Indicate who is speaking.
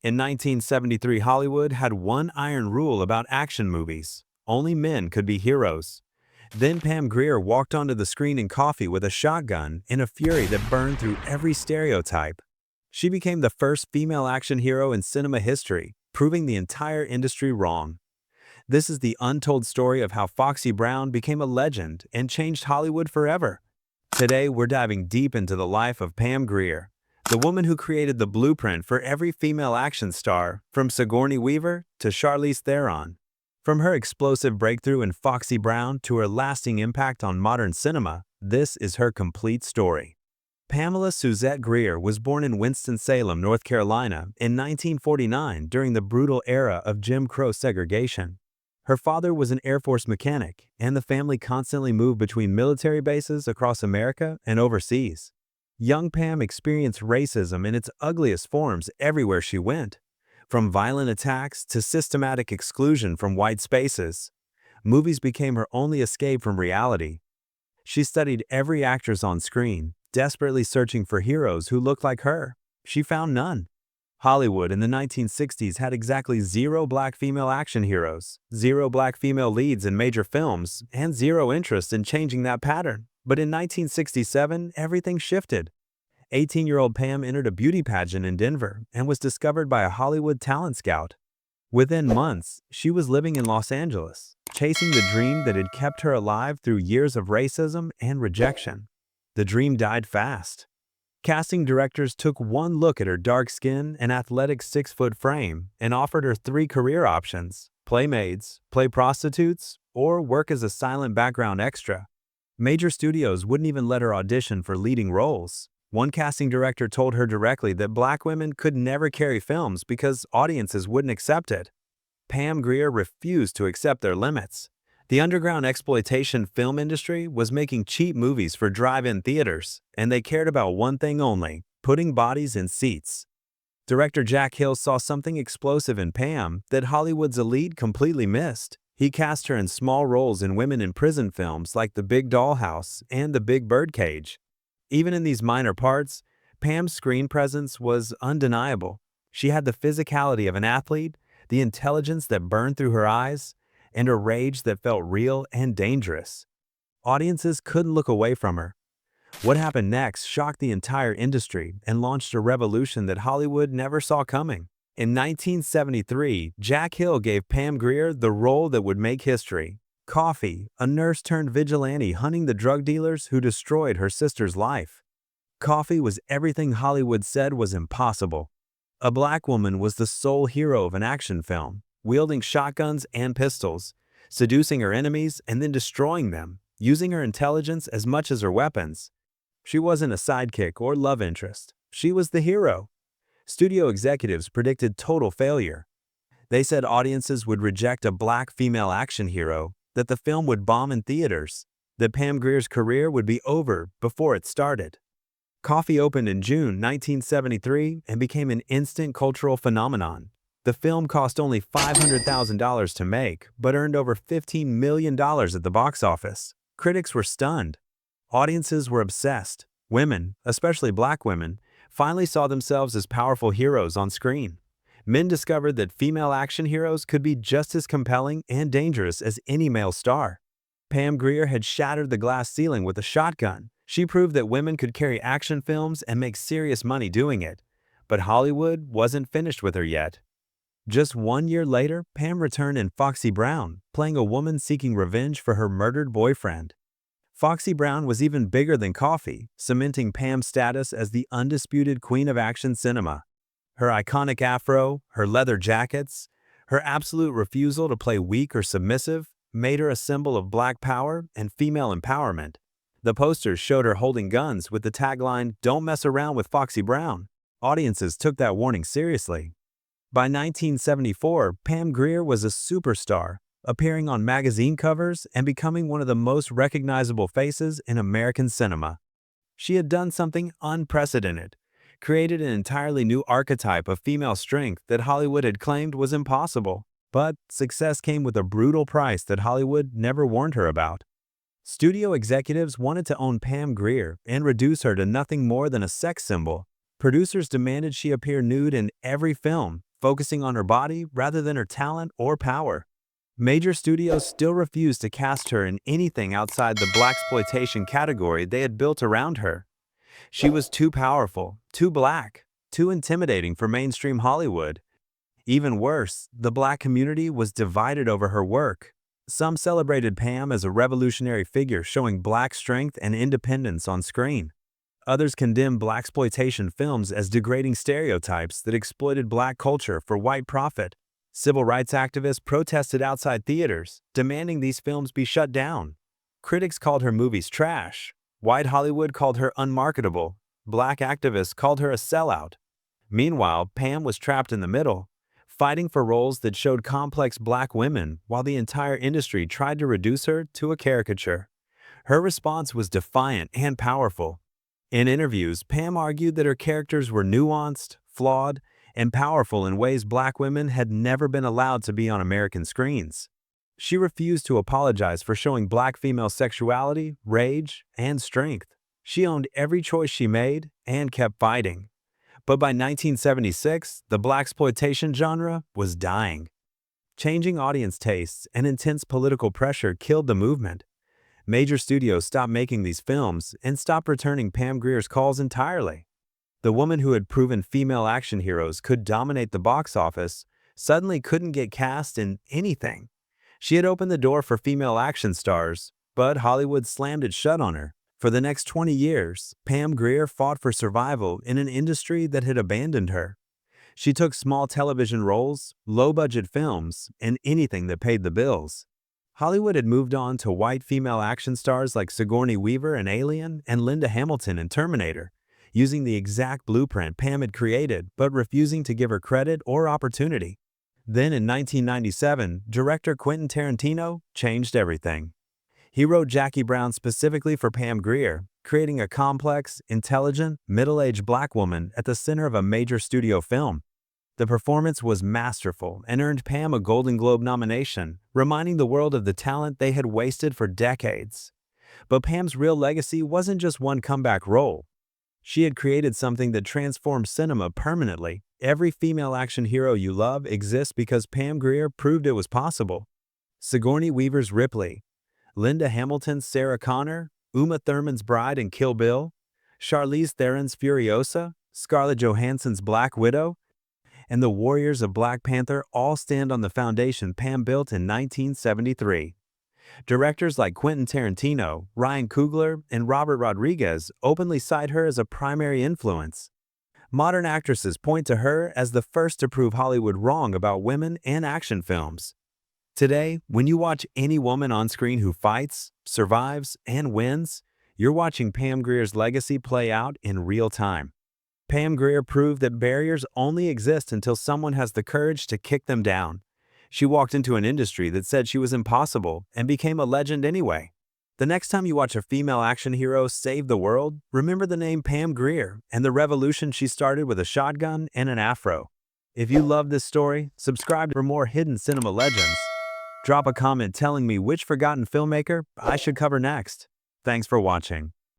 Speaker 1: In 1973, Hollywood had one iron rule about action movies. Only men could be heroes. Then Pam Grier walked onto the screen in Coffy with a shotgun in a fury that burned through every stereotype. She became the first female action hero in cinema history, proving the entire industry wrong. This is the untold story of how Foxy Brown became a legend and changed Hollywood forever. Today, we're diving deep into the life of Pam Grier, the woman who created the blueprint for every female action star, from Sigourney Weaver to Charlize Theron. From her explosive breakthrough in Foxy Brown to her lasting impact on modern cinema, this is her complete story. Pamela Suzette Grier was born in Winston-Salem, North Carolina in 1949 during the brutal era of Jim Crow segregation. Her father was an Air Force mechanic, and the family constantly moved between military bases across America and overseas. Young Pam experienced racism in its ugliest forms everywhere she went. From violent attacks to systematic exclusion from white spaces, movies became her only escape from reality. She studied every actress on screen, desperately searching for heroes who looked like her. She found none. Hollywood in the 1960s had exactly 0 black female action heroes, 0 black female leads in major films, and 0 interest in changing that pattern. But in 1967, everything shifted. 18-year-old Pam entered a beauty pageant in Denver and was discovered by a Hollywood talent scout. Within months, she was living in Los Angeles, chasing the dream that had kept her alive through years of racism and rejection. The dream died fast. Casting directors took one look at her dark skin and athletic 6-foot frame and offered her 3 career options: play maids, play prostitutes, or work as a silent background extra. Major studios wouldn't even let her audition for leading roles. One casting director told her directly that black women could never carry films because audiences wouldn't accept it. Pam Grier refused to accept their limits. The underground exploitation film industry was making cheap movies for drive-in theaters, and they cared about one thing only: putting bodies in seats. Director Jack Hill saw something explosive in Pam that Hollywood's elite completely missed. He cast her in small roles in women in prison films like The Big Dollhouse and The Big Birdcage. Even in these minor parts, Pam's screen presence was undeniable. She had the physicality of an athlete, the intelligence that burned through her eyes, and a rage that felt real and dangerous. Audiences couldn't look away from her. What happened next shocked the entire industry and launched a revolution that Hollywood never saw coming. In 1973, Jack Hill gave Pam Grier the role that would make history: Coffy, a nurse-turned-vigilante hunting the drug dealers who destroyed her sister's life. Coffy was everything Hollywood said was impossible. A black woman was the sole hero of an action film, wielding shotguns and pistols, seducing her enemies and then destroying them, using her intelligence as much as her weapons. She wasn't a sidekick or love interest. She was the hero. Studio executives predicted total failure. They said audiences would reject a black female action hero, that the film would bomb in theaters, that Pam Grier's career would be over before it started. Coffy opened in June 1973 and became an instant cultural phenomenon. The film cost only $500,000 to make, but earned over $15 million at the box office. Critics were stunned. Audiences were obsessed. Women, especially black women, finally saw themselves as powerful heroes on screen. Men discovered that female action heroes could be just as compelling and dangerous as any male star. Pam Grier had shattered the glass ceiling with a shotgun. She proved that women could carry action films and make serious money doing it. But Hollywood wasn't finished with her yet. Just 1 year later, Pam returned in Foxy Brown, playing a woman seeking revenge for her murdered boyfriend. Foxy Brown was even bigger than Coffy, cementing Pam's status as the undisputed queen of action cinema. Her iconic afro, her leather jackets, her absolute refusal to play weak or submissive made her a symbol of black power and female empowerment. The posters showed her holding guns with the tagline, "Don't mess around with Foxy Brown." Audiences took that warning seriously. By 1974, Pam Grier was a superstar, appearing on magazine covers and becoming one of the most recognizable faces in American cinema. She had done something unprecedented, created an entirely new archetype of female strength that Hollywood had claimed was impossible. But success came with a brutal price that Hollywood never warned her about. Studio executives wanted to own Pam Grier and reduce her to nothing more than a sex symbol. Producers demanded she appear nude in every film, focusing on her body rather than her talent or power. Major studios still refused to cast her in anything outside the blaxploitation category they had built around her. She was too powerful, too black, too intimidating for mainstream Hollywood. Even worse, the black community was divided over her work. Some celebrated Pam as a revolutionary figure showing black strength and independence on screen. Others condemned blaxploitation films as degrading stereotypes that exploited black culture for white profit. Civil rights activists protested outside theaters, demanding these films be shut down. Critics called her movies trash. White Hollywood called her unmarketable. Black activists called her a sellout. Meanwhile, Pam was trapped in the middle, fighting for roles that showed complex black women while the entire industry tried to reduce her to a caricature. Her response was defiant and powerful. In interviews, Pam argued that her characters were nuanced, flawed, and powerful in ways black women had never been allowed to be on American screens. She refused to apologize for showing black female sexuality, rage, and strength. She owned every choice she made and kept fighting. But by 1976, the blaxploitation genre was dying. Changing audience tastes and intense political pressure killed the movement. Major studios stopped making these films and stopped returning Pam Grier's calls entirely. The woman who had proven female action heroes could dominate the box office suddenly couldn't get cast in anything. She had opened the door for female action stars, but Hollywood slammed it shut on her. For the next 20 years, Pam Grier fought for survival in an industry that had abandoned her. She took small television roles, low-budget films, and anything that paid the bills. Hollywood had moved on to white female action stars like Sigourney Weaver in Alien and Linda Hamilton in Terminator, using the exact blueprint Pam had created but refusing to give her credit or opportunity. Then in 1997, director Quentin Tarantino changed everything. He wrote Jackie Brown specifically for Pam Grier, creating a complex, intelligent, middle-aged black woman at the center of a major studio film. The performance was masterful and earned Pam a Golden Globe nomination, reminding the world of the talent they had wasted for decades. But Pam's real legacy wasn't just one comeback role. She had created something that transformed cinema permanently. Every female action hero you love exists because Pam Grier proved it was possible. Sigourney Weaver's Ripley, Linda Hamilton's Sarah Connor, Uma Thurman's Bride in Kill Bill, Charlize Theron's Furiosa, Scarlett Johansson's Black Widow, and the warriors of Black Panther all stand on the foundation Pam built in 1973. Directors like Quentin Tarantino, Ryan Coogler, and Robert Rodriguez openly cite her as a primary influence. Modern actresses point to her as the first to prove Hollywood wrong about women and action films. Today, when you watch any woman on screen who fights, survives, and wins, you're watching Pam Grier's legacy play out in real time. Pam Grier proved that barriers only exist until someone has the courage to kick them down. She walked into an industry that said she was impossible and became a legend anyway. The next time you watch a female action hero save the world, remember the name Pam Grier and the revolution she started with a shotgun and an afro. If you love this story, subscribe for more hidden cinema legends. Drop a comment telling me which forgotten filmmaker I should cover next. Thanks for watching.